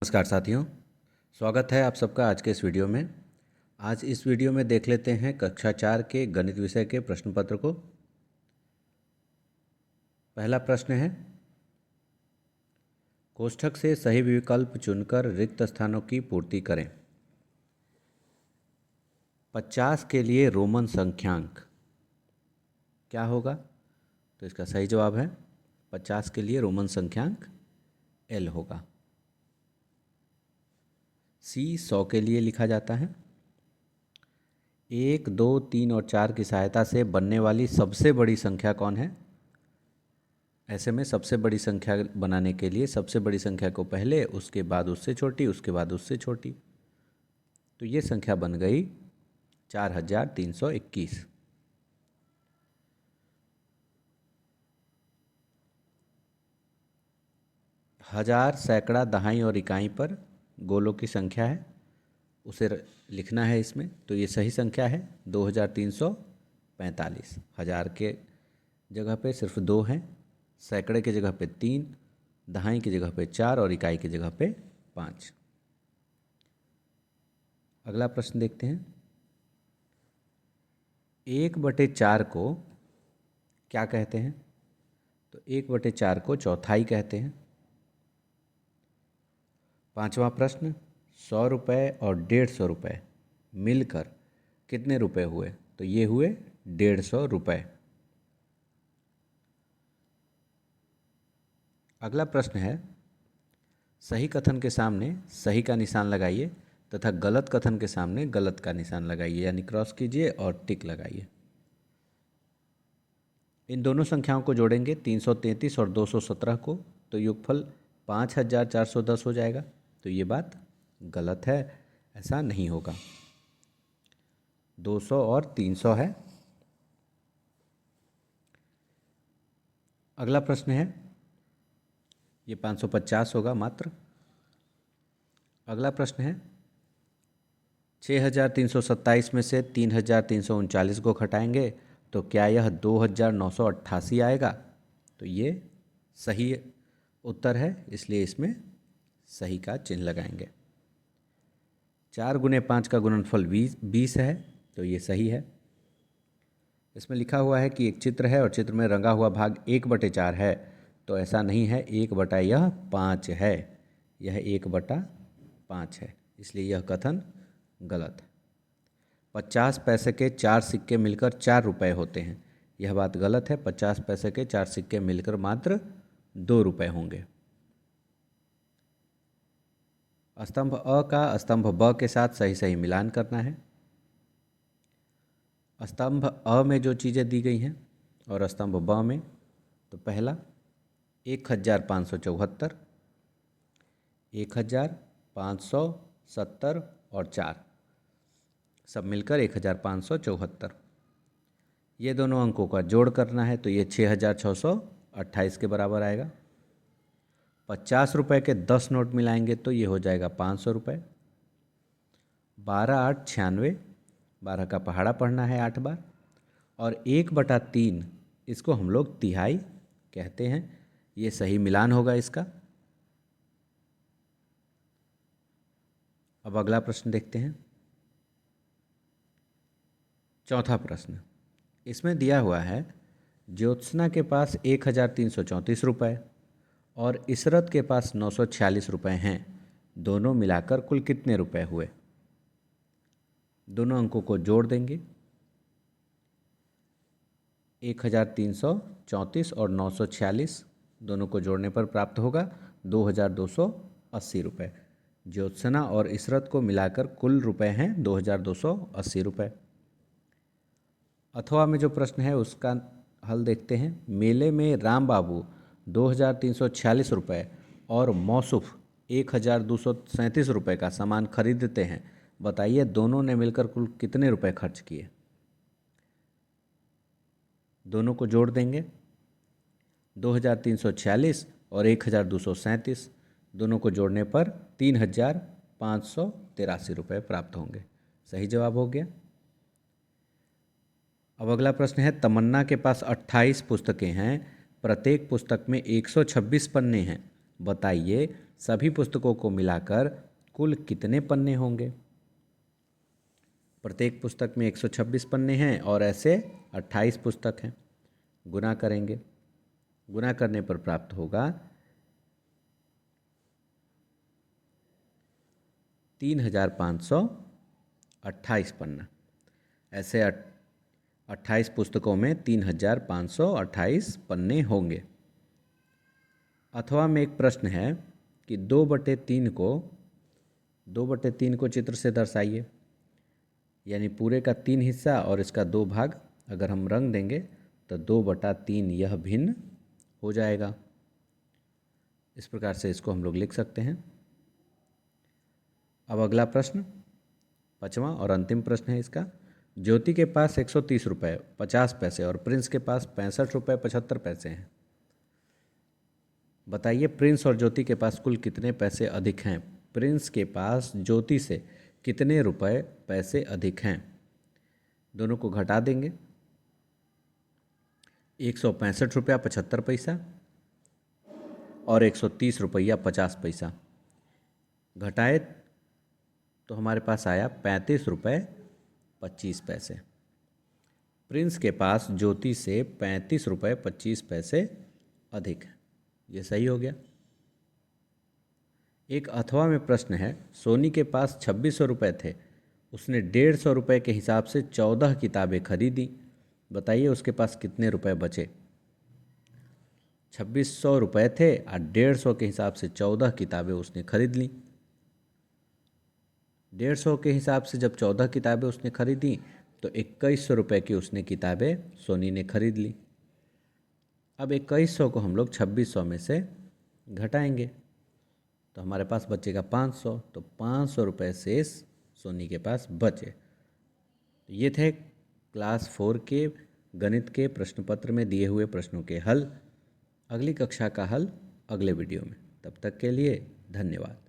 नमस्कार साथियों, स्वागत है आप सबका आज के इस वीडियो में। आज इस वीडियो में देख लेते हैं कक्षा 4 के गणित विषय के प्रश्न पत्र को। पहला प्रश्न है, कोष्ठक से सही विकल्प चुनकर रिक्त स्थानों की पूर्ति करें। 50 के लिए रोमन संख्यांक क्या होगा? तो इसका सही जवाब है 50 के लिए रोमन संख्यांक L होगा। C 100 के लिए लिखा जाता है। 1, 2, 3 और 4 की सहायता से बनने वाली सबसे बड़ी संख्या कौन है? ऐसे में सबसे बड़ी संख्या बनाने के लिए सबसे बड़ी संख्या को पहले, उसके बाद उससे छोटी, उसके बाद उससे छोटी, तो ये संख्या बन गई 4321। हजार, सैकड़ा, दहाई और इकाई पर गोलों की संख्या है, उसे लिखना है इसमें। तो ये सही संख्या है 2345। हजार के जगह पे सिर्फ 2 हैं, सैकड़े की जगह पे 3, दहाई की जगह पे 4 और इकाई की जगह पे 5। अगला प्रश्न देखते हैं। 1/4 को क्या कहते हैं? तो 1/4 को चौथाई कहते हैं। पांचवा प्रश्न, 100 रुपये और 150 रुपये मिलकर कितने रुपए हुए? तो ये हुए 150 रुपये। अगला प्रश्न है, सही कथन के सामने सही का निशान लगाइए तथा गलत कथन के सामने गलत का निशान लगाइए, यानी क्रॉस कीजिए और टिक लगाइए। इन दोनों संख्याओं को जोड़ेंगे 333 और 217 को, तो योगफल 5410 हो जाएगा। तो ये बात गलत है, ऐसा नहीं होगा। 200 और 300 है। अगला प्रश्न है, ये 550 होगा मात्र। अगला प्रश्न है, 6327 में से 3339 को घटाएंगे तो क्या यह 2988 आएगा? तो ये सही उत्तर है, इसलिए इसमें सही का चिन्ह लगाएंगे। 4 गुने 5 का गुणनफल 20 है, तो ये सही है। इसमें लिखा हुआ है कि एक चित्र है और चित्र में रंगा हुआ भाग 1/4 है, तो ऐसा नहीं है, 1/5 है, यह 1/5 है, इसलिए यह कथन गलत है। 50 पैसे के 4 सिक्के मिलकर 4 रुपये होते हैं, यह बात गलत है। 50 पैसे के 4 सिक्के मिलकर मात्र 2 रुपये होंगे। स्तंभ अ का स्तंभ ब के साथ सही सही मिलान करना है। स्तंभ अ में जो चीज़ें दी गई हैं और स्तंभ ब में, तो पहला 1574, 1570 और 4 सब मिलकर 1574। ये दोनों अंकों का जोड़ करना है, तो ये 6628 के बराबर आएगा। 50 रुपये के 10 नोट मिलाएंगे तो ये हो जाएगा 500 रुपये। 12 8 96, 12 का पहाड़ा पढ़ना है 8 बार, और 1/3 इसको हम लोग तिहाई कहते हैं, ये सही मिलान होगा इसका। अब अगला प्रश्न देखते हैं। चौथा प्रश्न, इसमें दिया हुआ है ज्योत्सना के पास 1334 रुपये और इशरत के पास 946 रुपये हैं, दोनों मिलाकर कुल कितने रुपए हुए? दोनों अंकों को जोड़ देंगे, 1334 और 946 दोनों को जोड़ने पर प्राप्त होगा 2280 रुपये। ज्योत्सना और इशरत को मिलाकर कुल रुपए हैं 2280 रुपये। अथवा में जो प्रश्न है उसका हल देखते हैं। मेले में राम बाबू 2346 रुपये और मौसूफ 1237 रुपये का सामान खरीदते हैं, बताइए दोनों ने मिलकर कुल कितने रुपए खर्च किए? दोनों को जोड़ देंगे, 2346 और 1237 दोनों को जोड़ने पर 3583 रुपये प्राप्त होंगे। सही जवाब हो गया। अब अगला प्रश्न है, तमन्ना के पास 28 पुस्तकें हैं, प्रत्येक पुस्तक में 126 पन्ने हैं, बताइए सभी पुस्तकों को मिलाकर कुल कितने पन्ने होंगे? प्रत्येक पुस्तक में 126 पन्ने हैं और ऐसे 28 पुस्तक हैं। गुना करेंगे, गुना करने पर प्राप्त होगा 3528 पन्ना। ऐसे 28 पुस्तकों में 3528 पन्ने होंगे। अथवा में एक प्रश्न है कि 2/3 को चित्र से दर्शाइए, यानी पूरे का 3 हिस्सा और इसका 2 भाग अगर हम रंग देंगे तो 2/3 यह भिन्न हो जाएगा। इस प्रकार से इसको हम लोग लिख सकते हैं। अब अगला प्रश्न, 5वां और अंतिम प्रश्न है इसका। ज्योति के पास 130 रुपये 50 पैसे और प्रिंस के पास 65 रुपये 75 पैसे हैं। बताइए प्रिंस और ज्योति के पास कुल कितने पैसे अधिक हैं? प्रिंस के पास ज्योति से कितने रुपए पैसे अधिक हैं? दोनों को घटा देंगे। 165 रुपया 75 पैसा और 130 रुपया 50 पैसा घटाए तो हमारे पास आया 35 रुपये 25 पैसे। प्रिंस के पास ज्योति से 35 रुपये 25 पैसे अधिक है। ये सही हो गया। एक अथवा में प्रश्न है, सोनी के पास 2600 रुपये थे, उसने 150 रुपये के हिसाब से 14 किताबें खरीदी। बताइए उसके पास कितने रुपए बचे? 2600 रुपये थे और 150 के हिसाब से 14 किताबें उसने खरीद ली। 150 के हिसाब से जब 14 किताबें उसने खरीदी तो 2100 रुपये की उसने किताबें सोनी ने खरीद ली। अब 2100 को हम लोग 2600 में से घटाएंगे तो हमारे पास बचेगा 500, तो 500 रुपये शेष सोनी के पास बचे। तो ये थे क्लास 4 के गणित के प्रश्न पत्र में दिए हुए प्रश्नों के हल। अगली कक्षा का हल अगले वीडियो में। तब तक के लिए धन्यवाद।